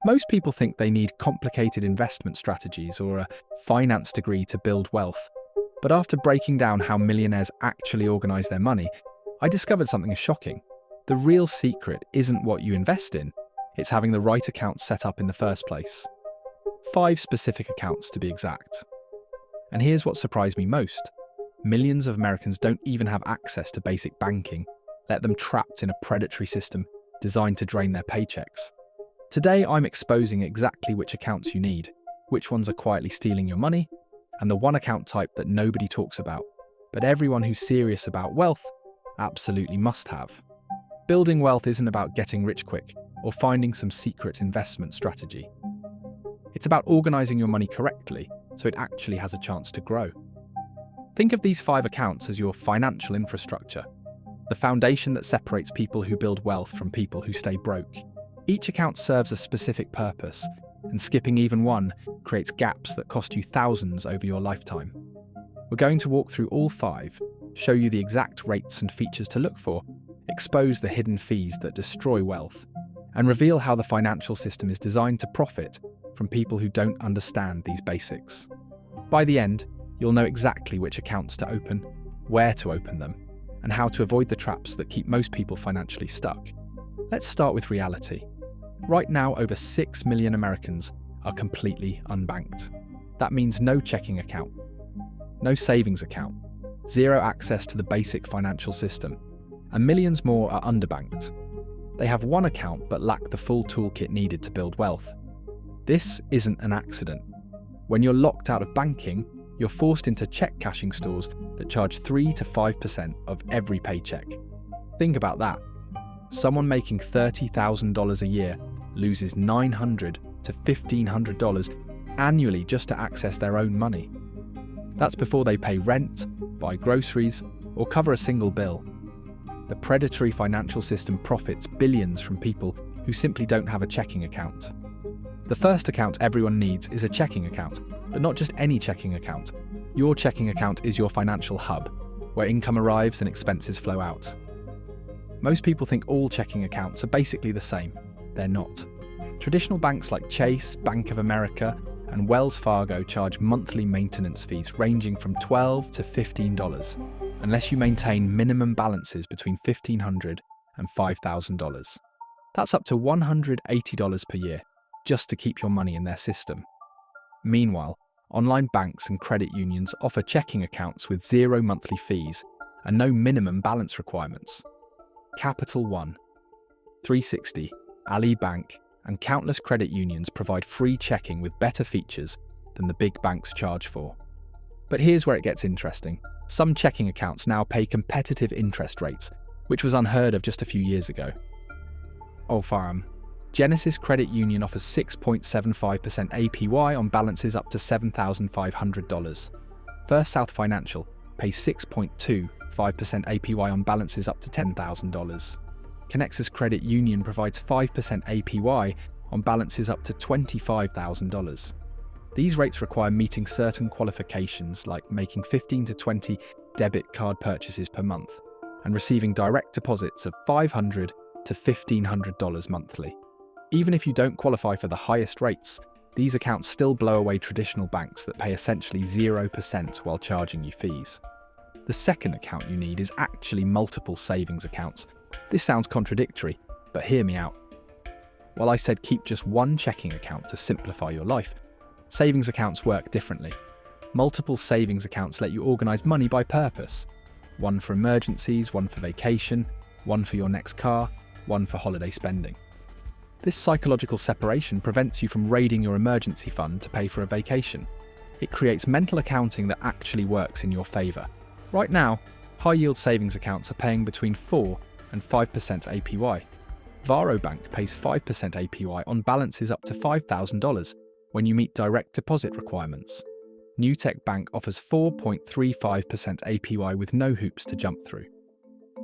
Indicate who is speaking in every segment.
Speaker 1: Most people think they need complicated investment strategies or a finance degree to build wealth. But after breaking down how millionaires actually organize their money, I discovered something shocking. The real secret isn't what you invest in, it's having the right accounts set up in the first place. 5 specific accounts to be exact. And here's what surprised me most. Millions of Americans don't even have access to basic banking, let them trapped in a predatory system designed to drain their paychecks. Today, I'm exposing exactly which accounts you need, which ones are quietly stealing your money, and the one account type that nobody talks about, but everyone who's serious about wealth absolutely must have. Building wealth isn't about getting rich quick or finding some secret investment strategy. It's about organizing your money correctly so it actually has a chance to grow. Think of these 5 accounts as your financial infrastructure, the foundation that separates people who build wealth from people who stay broke. Each account serves a specific purpose, and skipping even one creates gaps that cost you thousands over your lifetime. We're going to walk through all 5, show you the exact rates and features to look for, expose the hidden fees that destroy wealth, and reveal how the financial system is designed to profit from people who don't understand these basics. By the end, you'll know exactly which accounts to open, where to open them, and how to avoid the traps that keep most people financially stuck. Let's start with reality. Right now, over 6 million Americans are completely unbanked. That means no checking account, no savings account, zero access to the basic financial system, and millions more are underbanked. They have one account but lack the full toolkit needed to build wealth. This isn't an accident. When you're locked out of banking, you're forced into check cashing stores that charge 3 to 5% of every paycheck. Think about that. Someone making $30,000 a year loses $900 to $1,500 annually just to access their own money. That's before they pay rent, buy groceries, or cover a single bill. The predatory financial system profits billions from people who simply don't have a checking account. The first account everyone needs is a checking account, but not just any checking account. Your checking account is your financial hub, where income arrives and expenses flow out. Most people think all checking accounts are basically the same. They're not. Traditional banks like Chase, Bank of America, and Wells Fargo charge monthly maintenance fees ranging from $12 to $15, unless you maintain minimum balances between $1,500 and $5,000. That's up to $180 per year, just to keep your money in their system. Meanwhile, online banks and credit unions offer checking accounts with 0 monthly fees and no minimum balance requirements. Capital One, 360, Ali Bank, and countless credit unions provide free checking with better features than the big banks charge for. But here's where it gets interesting. Some checking accounts now pay competitive interest rates, which was unheard of just a few years ago. Genesis Credit Union offers 6.75% APY on balances up to $7,500. First South Financial pays 6.25% APY on balances up to $10,000. Connexus Credit Union provides 5% APY on balances up to $25,000. These rates require meeting certain qualifications like making 15 to 20 debit card purchases per month and receiving direct deposits of $500 to $1,500 monthly. Even if you don't qualify for the highest rates, these accounts still blow away traditional banks that pay essentially 0% while charging you fees. The second account you need is actually multiple savings accounts. This sounds contradictory, but hear me out. While I said keep just one checking account to simplify your life, savings accounts work differently. Multiple savings accounts let you organize money by purpose. One for emergencies, one for vacation, one for your next car, one for holiday spending. This psychological separation prevents you from raiding your emergency fund to pay for a vacation. It creates mental accounting that actually works in your favour. Right now, high-yield savings accounts are paying between 4 and 5% APY. Varo Bank pays 5% APY on balances up to $5,000 when you meet direct deposit requirements. Newtek Bank offers 4.35% APY with no hoops to jump through.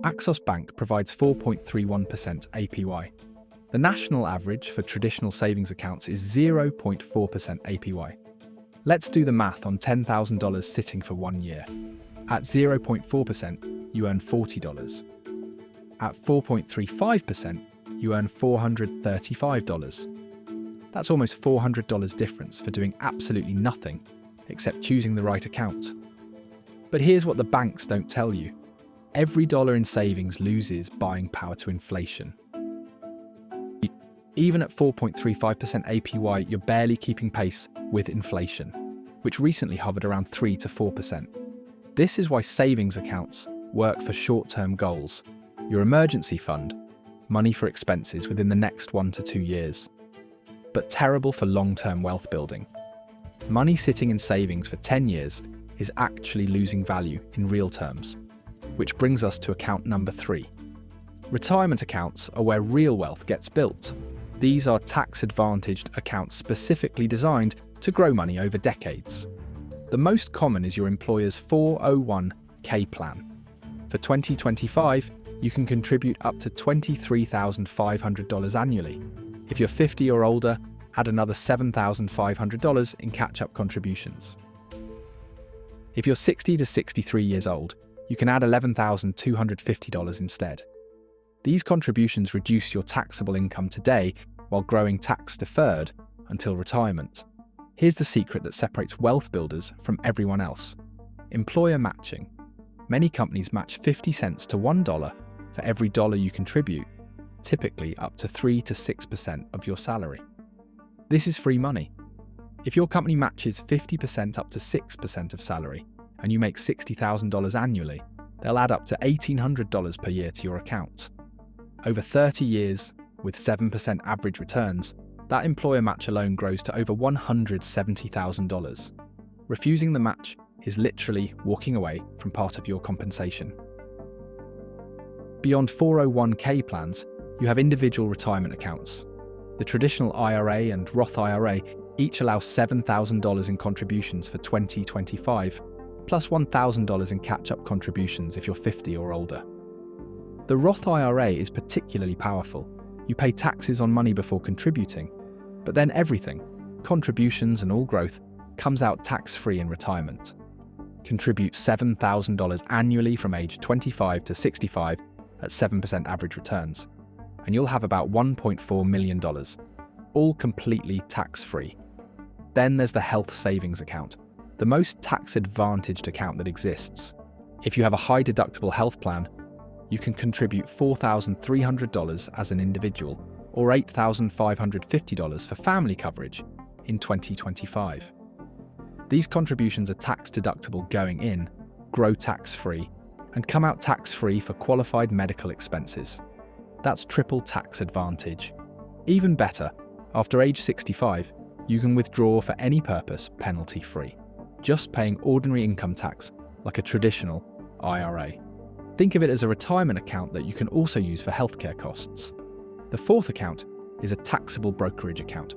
Speaker 1: Axos Bank provides 4.31% APY. The national average for traditional savings accounts is 0.4% APY. Let's do the math on $10,000 sitting for 1 year. At 0.4%, you earn $40. At 4.35%, you earn $435. That's almost $400 difference for doing absolutely nothing except choosing the right account. But here's what the banks don't tell you. Every dollar in savings loses buying power to inflation. Even at 4.35% APY, you're barely keeping pace with inflation, which recently hovered around 3 to 4%. This is why savings accounts work for short-term goals, your emergency fund, money for expenses within the next 1 to 2 years, but terrible for long-term wealth building. Money sitting in savings for 10 years is actually losing value in real terms, which brings us to account number 3. Retirement accounts are where real wealth gets built. These are tax-advantaged accounts specifically designed to grow money over decades. The most common is your employer's 401k plan. For 2025, you can contribute up to $23,500 annually. If you're 50 or older, add another $7,500 in catch-up contributions. If you're 60 to 63 years old, you can add $11,250 instead. These contributions reduce your taxable income today while growing tax-deferred until retirement. Here's the secret that separates wealth builders from everyone else. Employer matching. Many companies match 50 cents to $1 for every dollar you contribute, typically up to 3 to 6% of your salary. This is free money. If your company matches 50% up to 6% of salary and you make $60,000 annually, they'll add up to $1,800 per year to your account. Over 30 years, with 7% average returns, that employer match alone grows to over $170,000. Refusing the match is literally walking away from part of your compensation. Beyond 401k plans, you have individual retirement accounts. The traditional IRA and Roth IRA each allow $7,000 in contributions for 2025, plus $1,000 in catch-up contributions if you're 50 or older. The Roth IRA is particularly powerful. You pay taxes on money before contributing, but then everything, contributions and all growth, comes out tax-free in retirement. Contribute $7,000 annually from age 25 to 65 at 7% average returns, and you'll have about $1.4 million, all completely tax-free. Then there's the health savings account, the most tax-advantaged account that exists. If you have a high-deductible health plan, you can contribute $4,300 as an individual or $8,550 for family coverage in 2025. These contributions are tax-deductible going in, grow tax-free, and come out tax-free for qualified medical expenses. That's triple tax advantage. Even better, after age 65, you can withdraw for any purpose penalty-free, just paying ordinary income tax like a traditional IRA. Think of it as a retirement account that you can also use for healthcare costs. The fourth account is a taxable brokerage account.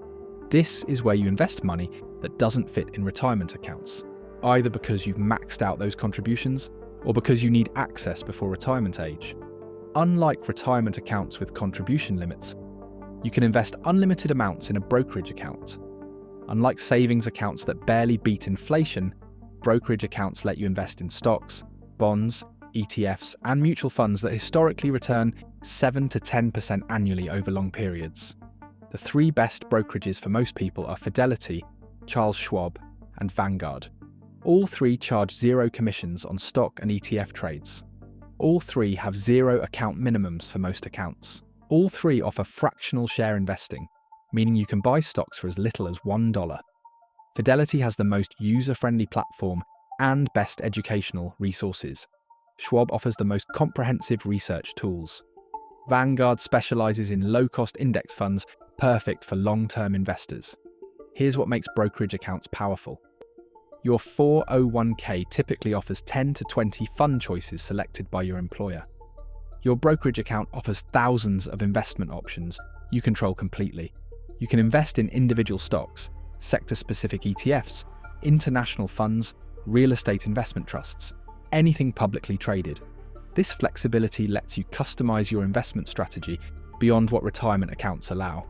Speaker 1: This is where you invest money that doesn't fit in retirement accounts, either because you've maxed out those contributions or because you need access before retirement age. Unlike retirement accounts with contribution limits, you can invest unlimited amounts in a brokerage account. Unlike savings accounts that barely beat inflation, brokerage accounts let you invest in stocks, bonds, ETFs, and mutual funds that historically return 7 to 10% annually over long periods. The three best brokerages for most people are Fidelity, Charles Schwab, and Vanguard. All three charge zero commissions on stock and ETF trades. All three have zero account minimums for most accounts. All three offer fractional share investing, meaning you can buy stocks for as little as $1. Fidelity has the most user-friendly platform and best educational resources. Schwab offers the most comprehensive research tools. Vanguard specializes in low-cost index funds, perfect for long-term investors. Here's what makes brokerage accounts powerful. Your 401k typically offers 10 to 20 fund choices selected by your employer. Your brokerage account offers thousands of investment options you control completely. You can invest in individual stocks, sector-specific ETFs, international funds, real estate investment trusts, anything publicly traded. This flexibility lets you customize your investment strategy beyond what retirement accounts allow.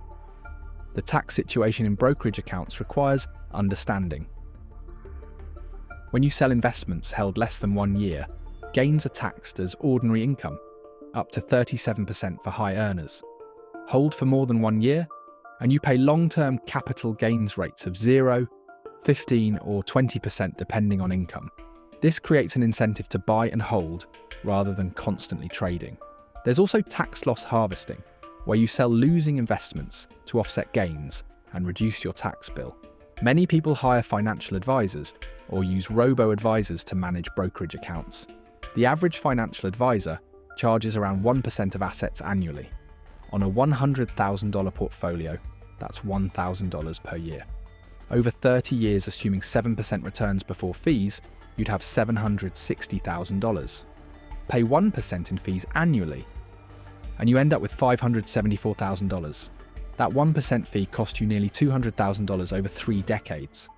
Speaker 1: The tax situation in brokerage accounts requires understanding. When you sell investments held less than 1 year, gains are taxed as ordinary income, up to 37% for high earners. Hold for more than 1 year, and you pay long-term capital gains rates of 0, 15 or 20% depending on income. This creates an incentive to buy and hold rather than constantly trading. There's also tax loss harvesting, where you sell losing investments to offset gains and reduce your tax bill. Many people hire financial advisors or use robo-advisors to manage brokerage accounts. The average financial advisor charges around 1% of assets annually. On a $100,000 portfolio, that's $1,000 per year. Over 30 years, assuming 7% returns before fees, you'd have $760,000. Pay 1% in fees annually, and you end up with $574,000. That 1% fee cost you nearly $200,000 over 3 decades.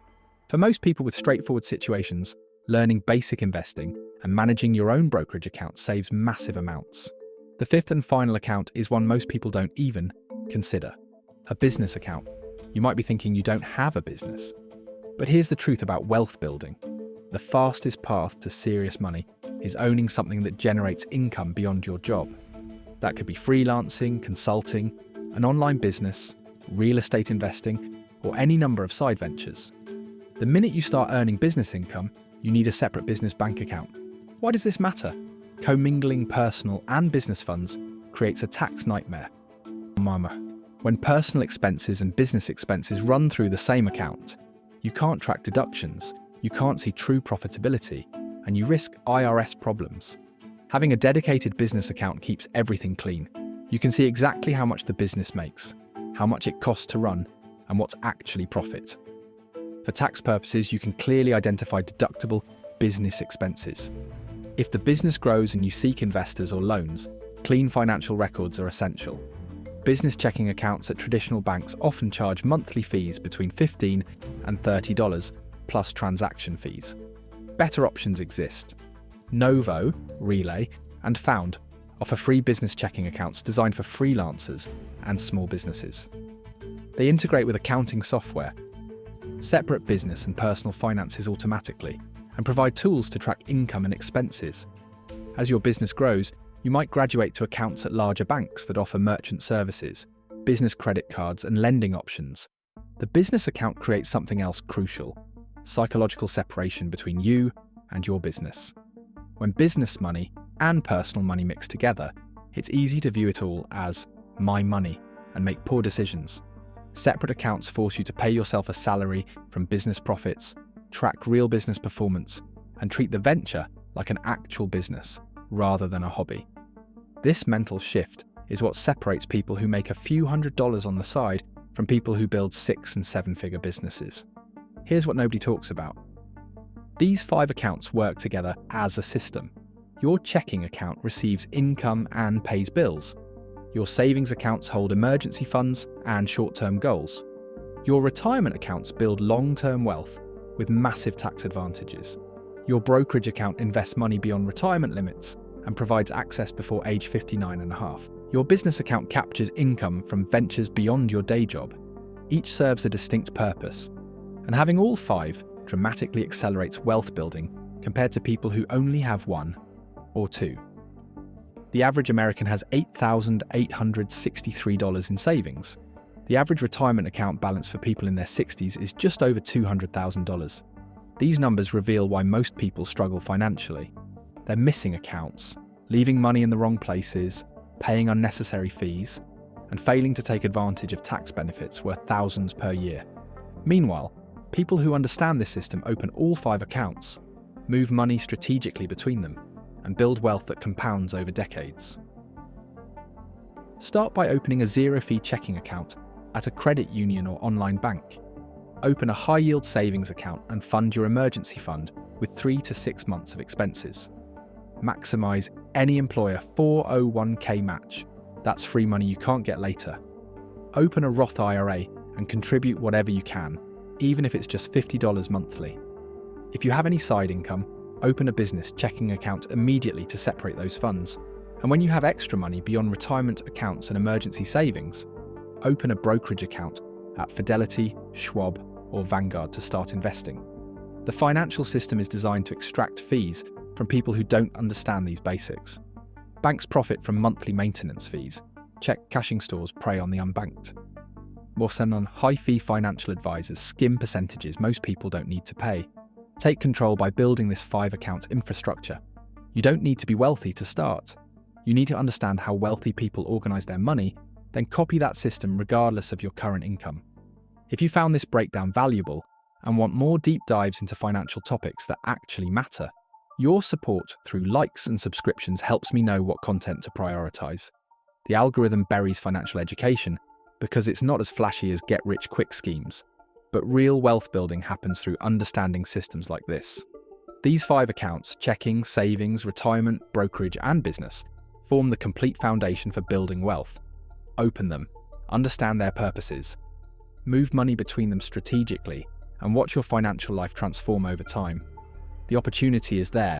Speaker 1: For most people with straightforward situations, learning basic investing and managing your own brokerage account saves massive amounts. The fifth and final account is one most people don't even consider: a business account. You might be thinking you don't have a business. But here's the truth about wealth building. The fastest path to serious money is owning something that generates income beyond your job. That could be freelancing, consulting, an online business, real estate investing, or any number of side ventures. The minute you start earning business income, you need a separate business bank account. Why does this matter? Commingling personal and business funds creates a tax nightmare. When personal expenses and business expenses run through the same account, you can't track deductions, you can't see true profitability, and you risk IRS problems. Having a dedicated business account keeps everything clean. You can see exactly how much the business makes, how much it costs to run, and what's actually profit. For tax purposes, you can clearly identify deductible business expenses. If the business grows and you seek investors or loans, clean financial records are essential. Business checking accounts at traditional banks often charge monthly fees between $15 and $30 plus transaction fees. Better options exist. Novo, Relay, and Found offer free business checking accounts designed for freelancers and small businesses. They integrate with accounting software, separate business and personal finances automatically, and provide tools to track income and expenses. As your business grows, you might graduate to accounts at larger banks that offer merchant services, business credit cards, and lending options. The business account creates something else crucial: psychological separation between you and your business. When business money and personal money mix together, it's easy to view it all as my money and make poor decisions. Separate accounts force you to pay yourself a salary from business profits, track real business performance, and treat the venture like an actual business rather than a hobby. This mental shift is what separates people who make a few $100s on the side from people who build 6- and 7-figure businesses. Here's what nobody talks about. These 5 accounts work together as a system. Your checking account receives income and pays bills. Your savings accounts hold emergency funds and short-term goals. Your retirement accounts build long-term wealth with massive tax advantages. Your brokerage account invests money beyond retirement limits and provides access before age 59 and a half. Your business account captures income from ventures beyond your day job. Each serves a distinct purpose, and having all 5 dramatically accelerates wealth building compared to people who only have 1 or 2. The average American has $8,863 in savings. The average retirement account balance for people in their 60s is just over $200,000. These numbers reveal why most people struggle financially. They're missing accounts, leaving money in the wrong places, paying unnecessary fees, and failing to take advantage of tax benefits worth thousands per year. Meanwhile, people who understand this system open all 5 accounts, move money strategically between them, and build wealth that compounds over decades. Start by opening a zero-fee checking account at a credit union or online bank. Open a high-yield savings account and fund your emergency fund with 3 to 6 months of expenses. Maximize any employer 401k match. That's free money you can't get later. Open a Roth IRA and contribute whatever you can, even if it's just $50 monthly. If you have any side income, open a business checking account immediately to separate those funds. And when you have extra money beyond retirement accounts and emergency savings, open a brokerage account at Fidelity, Schwab, or Vanguard to start investing. The financial system is designed to extract fees from people who don't understand these basics. Banks profit from monthly maintenance fees. Check cashing stores prey on the unbanked. We'll send on high-fee financial advisors, skim percentages most people don't need to pay. Take control by building this 5-account infrastructure. You don't need to be wealthy to start. You need to understand how wealthy people organize their money, then copy that system regardless of your current income. If you found this breakdown valuable and want more deep dives into financial topics that actually matter, your support through likes and subscriptions helps me know what content to prioritize. The algorithm buries financial education because it's not as flashy as get-rich-quick schemes, but real wealth building happens through understanding systems like this. These 5 accounts, checking, savings, retirement, brokerage, and business, form the complete foundation for building wealth. Open them, understand their purposes, move money between them strategically, and watch your financial life transform over time. The opportunity is there,